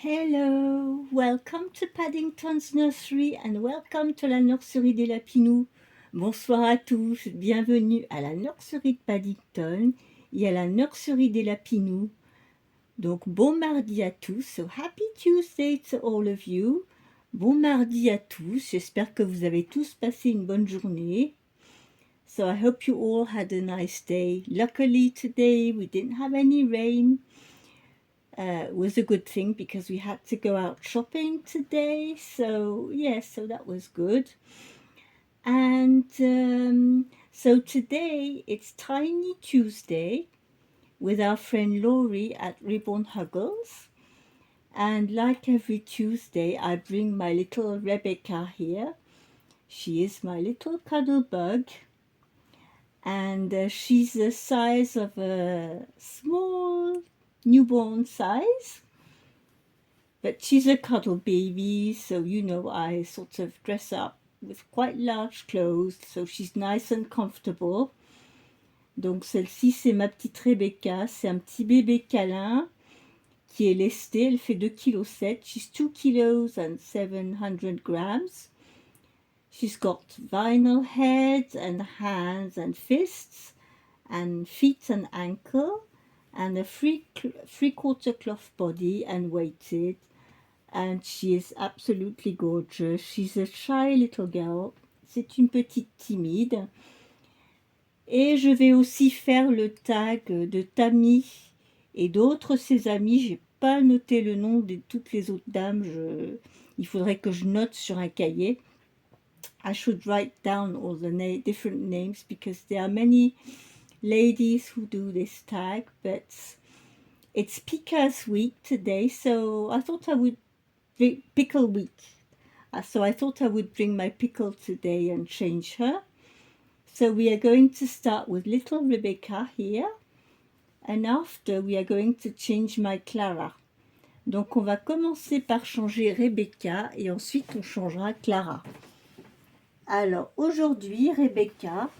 Hello, welcome to Paddington's Nursery and welcome to la nurserie des Lapinous. Bonsoir à tous, bienvenue à la nurserie de Paddington et à la nurserie des Lapinous. Donc bon mardi à tous, so happy Tuesday to all of you. Bon mardi à tous, j'espère que vous avez tous passé une bonne journée. So I hope you all had a nice day. Luckily today we didn't have any rain. Was a good thing because we had to go out shopping today. So so that was good. And so today it's Tiny Tuesday with our friend Laurie at Reborn Huggles. And like every Tuesday, I bring my little Rebecca here. She is my little cuddle bug. And she's the size of a small newborn size. But she's a cuddle baby, so I sort of dress up with quite large clothes, so she's nice and comfortable. Donc celle-ci, c'est ma petite Rebecca, c'est un petit bébé câlin qui est lesté, elle fait 2,7 kg, she's 2 kilos and 700 grams. She's got vinyl head and hands and fists and feet and ankle and a three-quarter cloth body and weighted. And she is absolutely gorgeous. She's a shy little girl. C'est une petite timide. Et je vais aussi faire le tag de Tammy et d'autres ses amis. J'ai pas noté le nom de toutes les autres dames. Il faudrait que je note sur un cahier. I should write down all the different names because there are many ladies who do this tag. But it's Pika's week today, so I thought I would pickle week. So I thought I would bring my pickle today and change her. So we are going to start with little Rebecca here. And after we are going to change my Clara. Donc on va commencer par changer Rebecca et ensuite on changera Clara. Alors aujourd'hui Rebecca,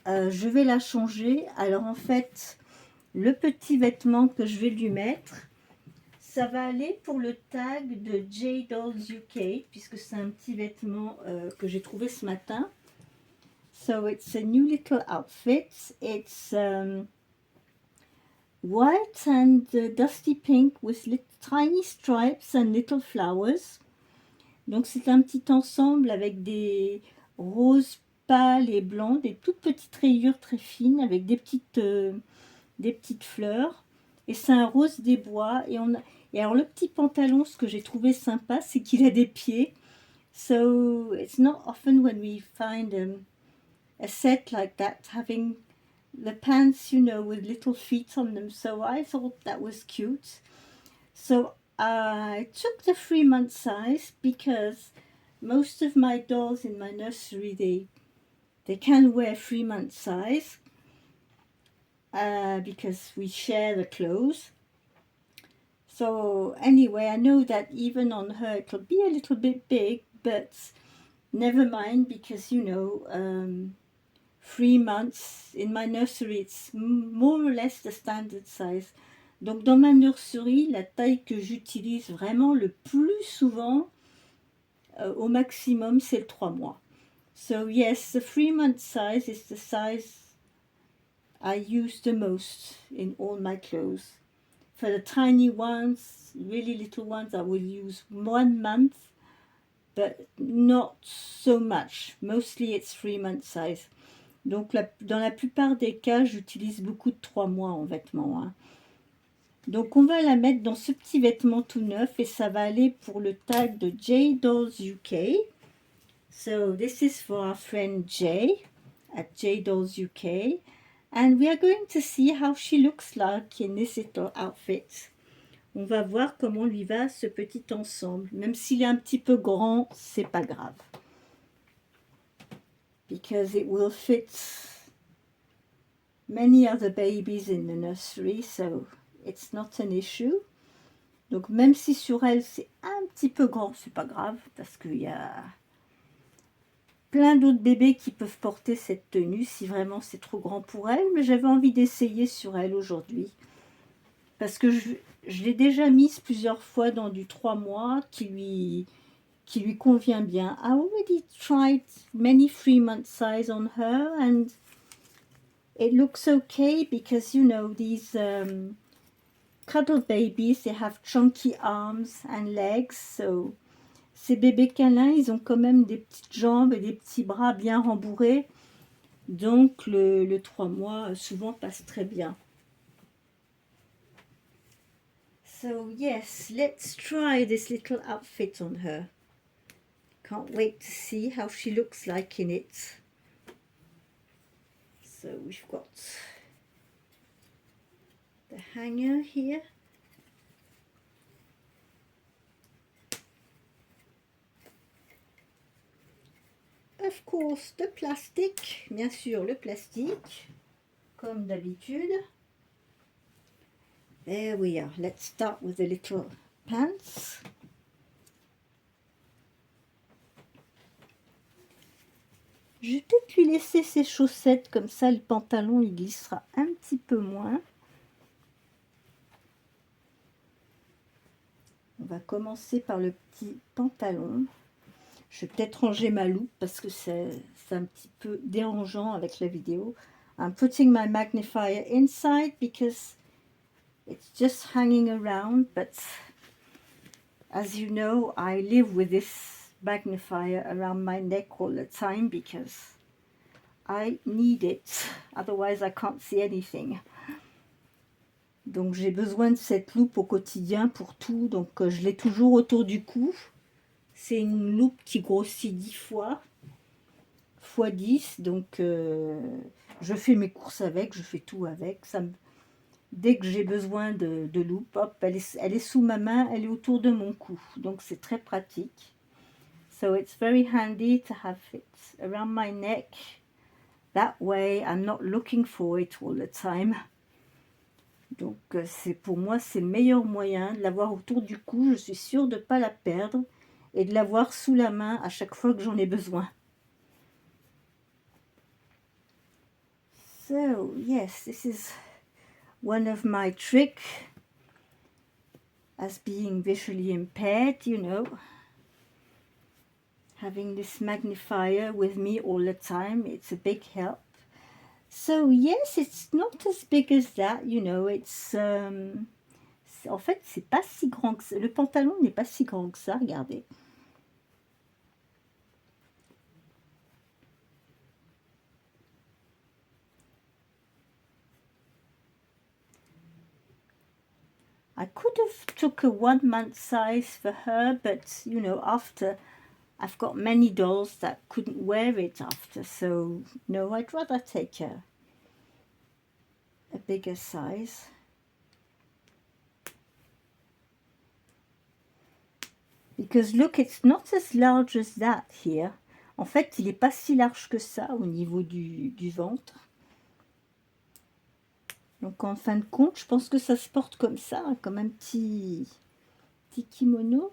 je vais la changer. Alors en fait, le petit vêtement que je vais lui mettre, ça va aller pour le tag de J Dolls UK, puisque c'est un petit vêtement que j'ai trouvé ce matin. So it's a new little outfit. It's white and dusty pink with tiny stripes and little flowers. Donc c'est un petit ensemble avec des roses pâles et blancs, des toutes petites rayures très fines avec des petites fleurs. Et c'est un rose des bois. Et alors le petit pantalon, ce que j'ai trouvé sympa, c'est qu'il a des pieds. So it's not often when we find a set like that having the pants, with little feet on them. So I thought that was cute. So I took the 3-month size because most of my dolls in my nursery, they can wear 3-month size. Because we share the clothes. So anyway, I know that even on her it'll be a little bit big, but never mind because 3 months in my nursery it's more or less the standard size. Donc dans ma nurserie, la taille que j'utilise vraiment le plus souvent au maximum, c'est le 3 mois. So yes, the 3-month size is the size I use the most in all my clothes. For the tiny ones, really little ones, I will use 1 month, but not so much. Mostly it's 3-month size. Donc dans la plupart des cas, j'utilise beaucoup de 3 mois en vêtements. Hein. Donc on va la mettre dans ce petit vêtement tout neuf et ça va aller pour le tag de J Dolls UK. So this is for our friend Jay at J Dolls UK. And we are going to see how she looks like in this little outfit. On va voir comment lui va ce petit ensemble. Même s'il est un petit peu grand, c'est pas grave. Because it will fit many other babies in the nursery, so it's not an issue. Donc même si sur elle c'est un petit peu grand, c'est pas grave, parce qu'il y a plein d'autres bébés qui peuvent porter cette tenue si vraiment c'est trop grand pour elle, mais j'avais envie d'essayer sur elle aujourd'hui parce que je l'ai déjà mise plusieurs fois dans du 3 mois qui lui convient bien. I already tried many 3-month size on her and it looks okay because you know these cuddle babies, they have chunky arms and legs, so ces bébés câlins, ils ont quand même des petites jambes et des petits bras bien rembourrés, donc le 3 mois souvent passe très bien. So yes, let's try this little outfit on her. Can't wait to see how she looks like in it. So we've got the hanger here. Of course, the plastic, bien sûr le plastique, comme d'habitude. There we are. Let's start with the little pants. Je vais peut-être lui laisser ses chaussettes, comme ça le pantalon il glissera un petit peu moins. On va commencer par le petit pantalon. Je vais peut-être ranger ma loupe parce que c'est un petit peu dérangeant avec la vidéo. I'm putting my magnifier inside because it's just hanging around, but as you know, I live with this magnifier around my neck all the time because I need it, otherwise I can't see anything. Donc j'ai besoin de cette loupe au quotidien pour tout, donc je l'ai toujours autour du cou. C'est une loupe qui grossit 10 fois, x 10, donc je fais mes courses avec, je fais tout avec. Dès que j'ai besoin de loupe, hop, elle est sous ma main, elle est autour de mon cou, donc c'est très pratique. So it's very handy to have it around my neck. That way I'm not looking for it all the time. Donc pour moi c'est le meilleur moyen de l'avoir autour du cou, je suis sûre de ne pas la perdre et de l'avoir sous la main à chaque fois que j'en ai besoin. So yes, this is one of my tricks as being visually impaired, you know, having this magnifier with me all the time, it's a big help. So yes, it's not as big as that, you know, it's en fait c'est pas si grand que ça. Le pantalon n'est pas si grand que ça, regardez. I could have took a 1-month size for her, but you know, after I've got many dolls that couldn't wear it after, so no, I'd rather take a bigger size. Because look, it's not as large as that here. En fait, il n'est pas si large que ça au niveau du ventre. Donc en fin de compte, je pense que ça se porte comme ça, comme un petit kimono.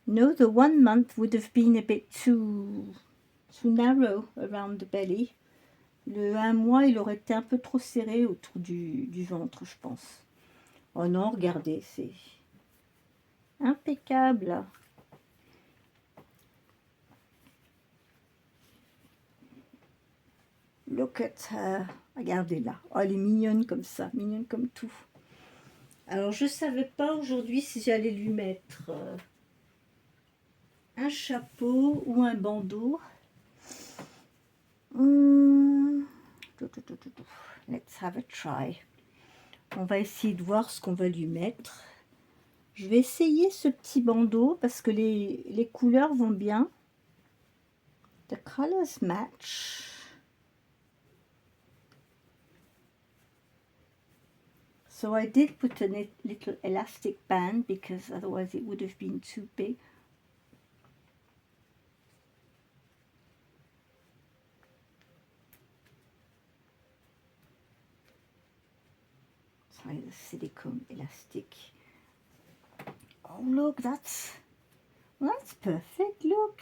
No, the 1 month would have been a bit too narrow around the belly. Le 1 mois, il aurait été un peu trop serré autour du ventre, je pense. Oh non, regardez, c'est impeccable. Look at her. Regardez là. Oh, elle est mignonne comme ça, mignonne comme tout. Alors, je ne savais pas aujourd'hui si j'allais lui mettre un chapeau ou un bandeau. Let's have a try. On va essayer de voir ce qu'on va lui mettre. Je vais essayer ce petit bandeau parce que les couleurs vont bien. The colors match. So I did put a little elastic band because otherwise it would have been too big. Try the silicone elastic. Oh look, that's perfect, look.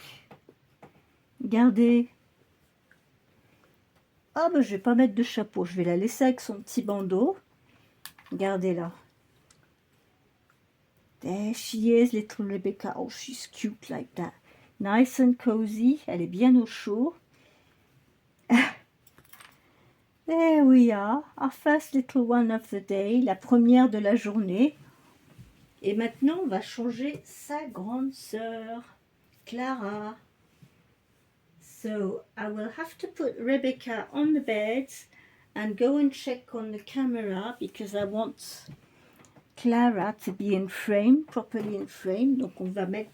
Regardez. Ah ben je vais pas mettre de chapeau, je vais la laisser avec son petit bandeau. Regardez là. There she is, little Rebecca. Oh, she's cute like that. Nice and cozy. Elle est bien au chaud. There we are, our first little one of the day, la première de la journée. Et maintenant, on va changer sa grande sœur, Clara. So, I will have to put Rebecca on the bed and go and check on the camera because I want Clara to be in frame, properly in frame. Donc, on va mettre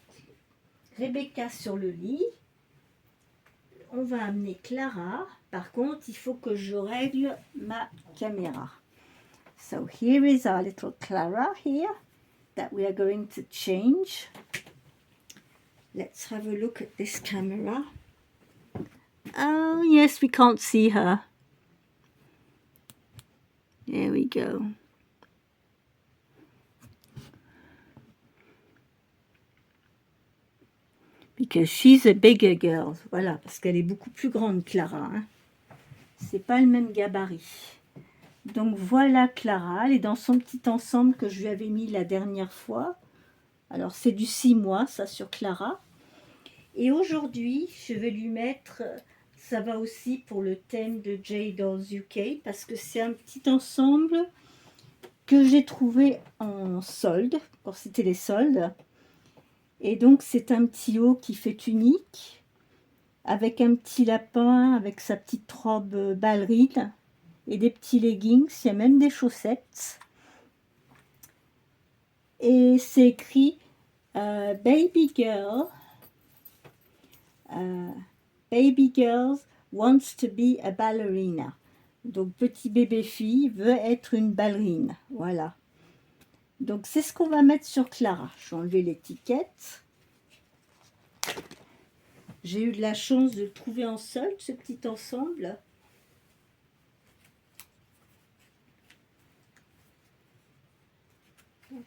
Rebecca sur le lit. On va amener Clara. Par contre, il faut que je règle ma caméra. So here is our little Clara here that we are going to change. Let's have a look at this camera. Oh yes, we can't see her. There we go. Because she's a bigger girl. Voilà, parce qu'elle est beaucoup plus grande, Clara. Hein. C'est pas le même gabarit. Donc voilà Clara, elle est dans son petit ensemble que je lui avais mis la dernière fois. Alors c'est du 6 mois, ça, sur Clara. Et aujourd'hui, je vais lui mettre, ça va aussi pour le thème de J-Dolls UK, parce que c'est un petit ensemble que j'ai trouvé en solde, quand c'était les soldes. Et donc c'est un petit haut qui fait unique, avec un petit lapin, avec sa petite robe ballerine, et des petits leggings, il y a même des chaussettes. Et c'est écrit Baby Girl. Baby girl wants to be a ballerina. Donc, petit bébé fille veut être une ballerine. Voilà. Donc, c'est ce qu'on va mettre sur Clara. Je vais enlever l'étiquette. J'ai eu de la chance de le trouver en solde, ce petit ensemble.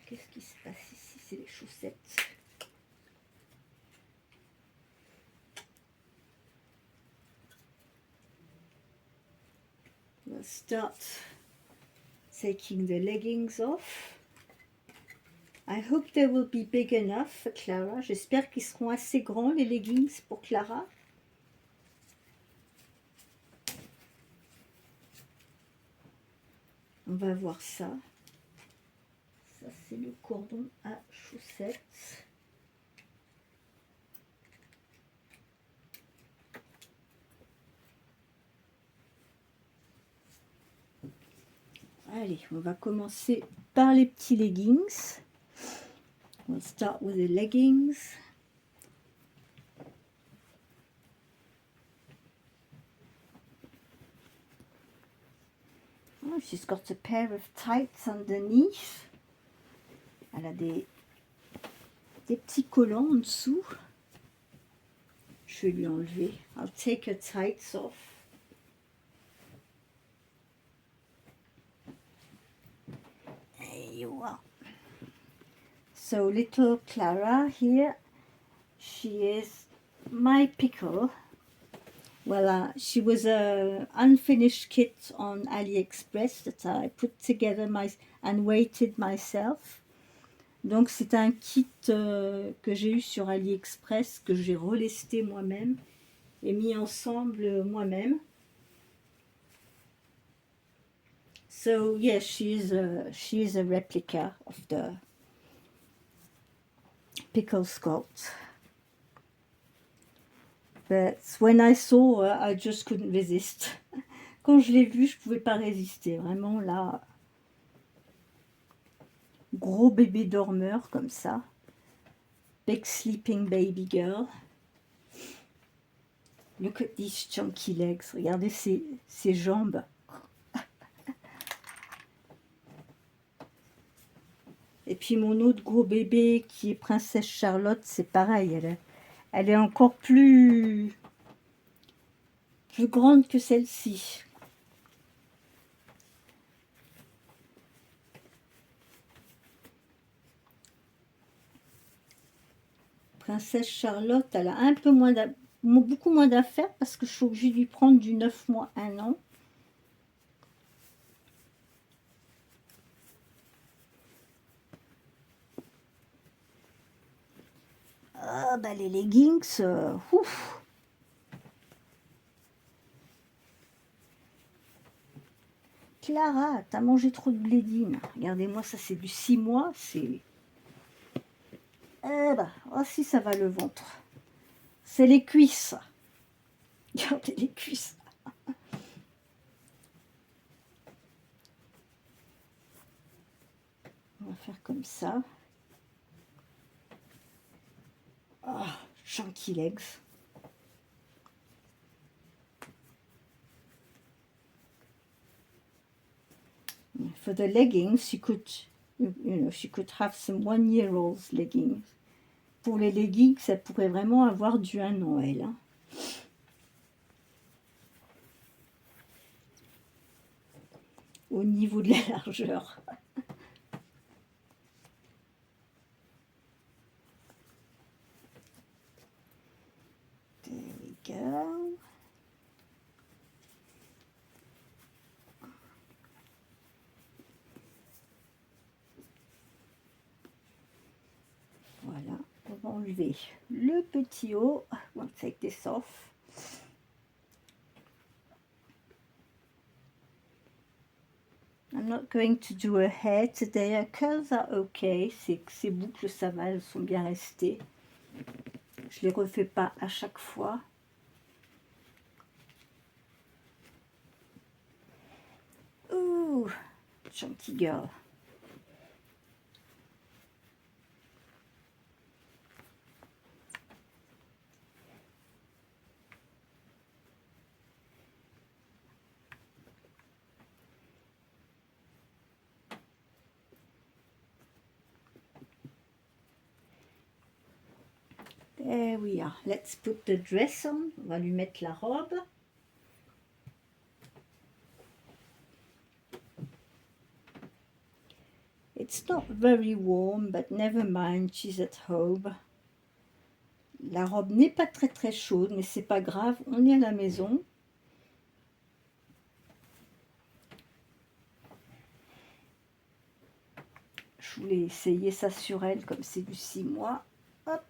Qu'est-ce qui se passe ici? C'est les chaussettes. We'll start taking the leggings off. I hope they will be big enough for Clara. J'espère qu'ils seront assez grands, les leggings, pour Clara. On va voir ça. Ça, c'est le cordon à chaussettes. Allez, on va commencer par les petits leggings. We'll start with the leggings. Oh, she's got a pair of tights underneath. Elle a des petits collants en dessous. Je vais lui enlever. I'll take her tights off. There you are. So little Clara here, she is my pickle. Well, she was a unfinished kit on AliExpress that I put together and weighted myself. Donc c'est un kit que j'ai eu sur AliExpress, que j'ai relesté moi-même et mis ensemble moi-même. So yes, she is a replica of the pickle sculpt. But when I saw her, I just couldn't resist. Quand je l'ai vue, je pouvais pas résister. Vraiment là, gros bébé dormeur comme ça. Big sleeping baby girl. Look at these chunky legs. Regardez ses jambes. Et puis mon autre gros bébé qui est Princesse Charlotte, c'est pareil. Elle est encore plus grande que celle-ci. Princesse Charlotte, elle a un peu moins beaucoup moins d'affaires parce que je suis obligée de lui prendre du 9 mois, 1 an. Ah, bah les leggings, ouf. Clara, t'as mangé trop de blédine. Regardez-moi, ça c'est du 6 mois, c'est... Eh bah, oh si, ça va le ventre. C'est les cuisses. Regardez les cuisses. On va faire comme ça. Ah, chunky legs. For the leggings, she could have some 1-year-old leggings. Pour les leggings, ça pourrait vraiment avoir du 1 an, elle. Hein. Au niveau de la largeur. There we go. Voilà, on va enlever le petit haut. We'll take this off. I'm not going to do her hair today. Her curls are okay. Ces boucles, ça va, elles sont bien restées. Je les refais pas à chaque fois. Ouh, chunky girl. There we are. Let's put the dress on. On va lui mettre la robe. It's not very warm, but never mind, she's at home. La robe n'est pas très chaude, mais c'est pas grave, on est à la maison. Je voulais essayer ça sur elle, comme c'est du 6 mois. Hop.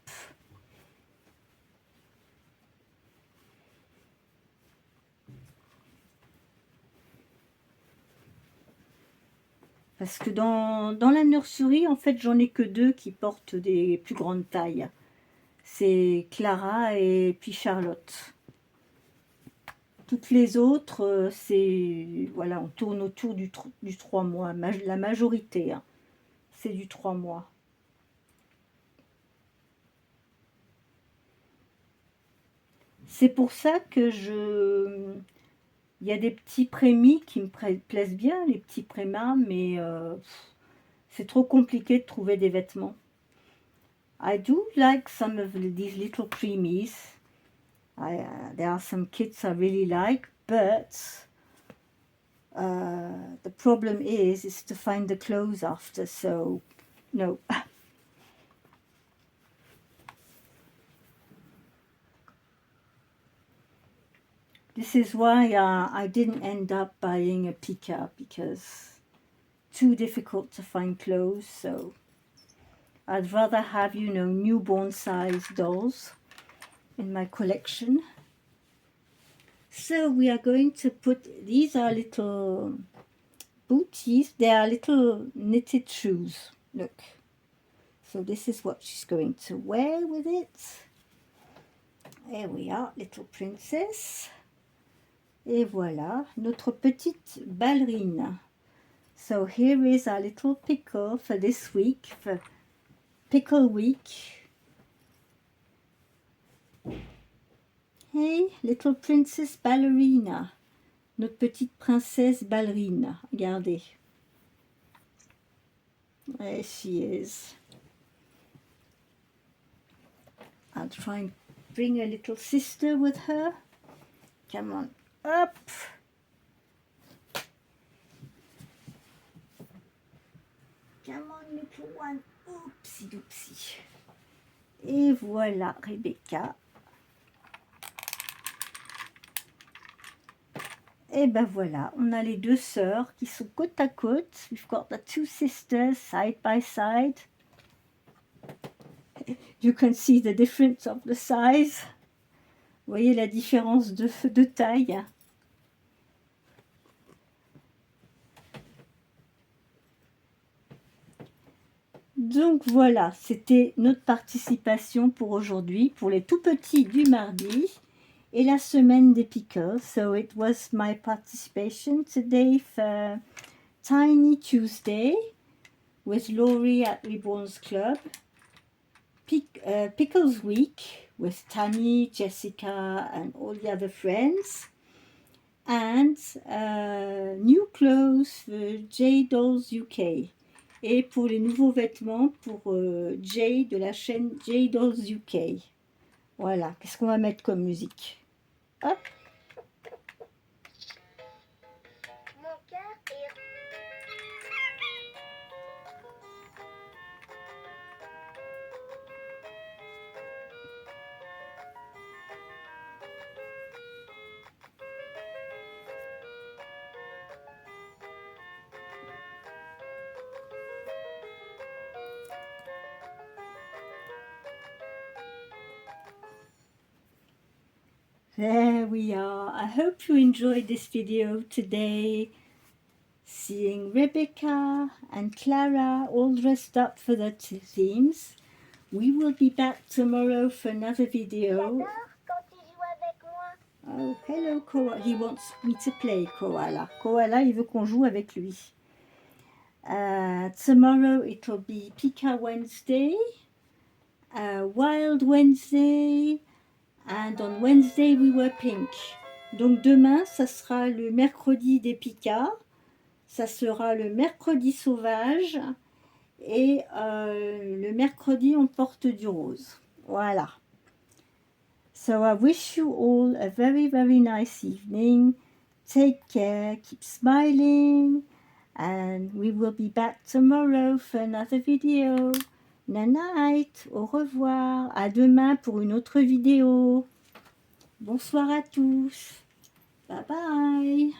Parce que dans la nurserie, en fait, j'en ai que 2 qui portent des plus grandes tailles. C'est Clara et puis Charlotte. Toutes les autres, c'est... Voilà, on tourne autour du 3 mois. La majorité, hein, c'est du 3 mois. C'est pour ça que il y a des petits prémis qui me plaisent bien, les petits prémas, mais c'est trop compliqué de trouver des vêtements. I do like some of these little preemies. There are some kits I really like, but the problem is to find the clothes after, so no. This is why I didn't end up buying a Pika, because too difficult to find clothes, so I'd rather have, you know, newborn size dolls in my collection. So we are going to put, these are little booties, they are little knitted shoes, look. So this is what she's going to wear with it. There we are, little princess. Et voilà, notre petite ballerine. So here is our little pickle for this week, for Pickle Week. Hey, little princess ballerina. Notre petite princesse ballerine. Regardez. There she is. I'll try and bring a little sister with her. Come on, up. Come on, little one. Oupsie doupsie. Et voilà, Rebecca. Et ben voilà, on a les deux sœurs qui sont côte à côte. We've got the two sisters side by side. You can see the difference of the size. Vous voyez la différence de taille. Donc voilà, c'était notre participation pour aujourd'hui, pour les tout petits du mardi et la semaine des pickles. So it was my participation today for Tiny Tuesday with Laurie at Reborn's Club. Pickles Week with Tammy, Jessica and all the other friends. And new clothes for J Dolls UK. Et pour les nouveaux vêtements pour Jay de la chaîne J Dolls UK. Voilà, qu'est-ce qu'on va mettre comme musique? Hop. Mon cœur est... There we are. I hope you enjoyed this video today. Seeing Rebecca and Clara all dressed up for the themes. We will be back tomorrow for another video. J'adore quand il joue avec moi. Oh, hello, Koala. He wants me to play, Koala. Koala, il veut qu'on joue avec lui. Tomorrow it will be Pika Wednesday, Wild Wednesday, and on Wednesday we were pink. Donc demain, ça sera le mercredi des Pika, ça sera le mercredi sauvage, et le mercredi on porte du rose. Voilà. So I wish you all a very, very nice evening. Take care, keep smiling, and we will be back tomorrow for another video. Night night, au revoir, à demain pour une autre vidéo. Bonsoir à tous. Bye bye.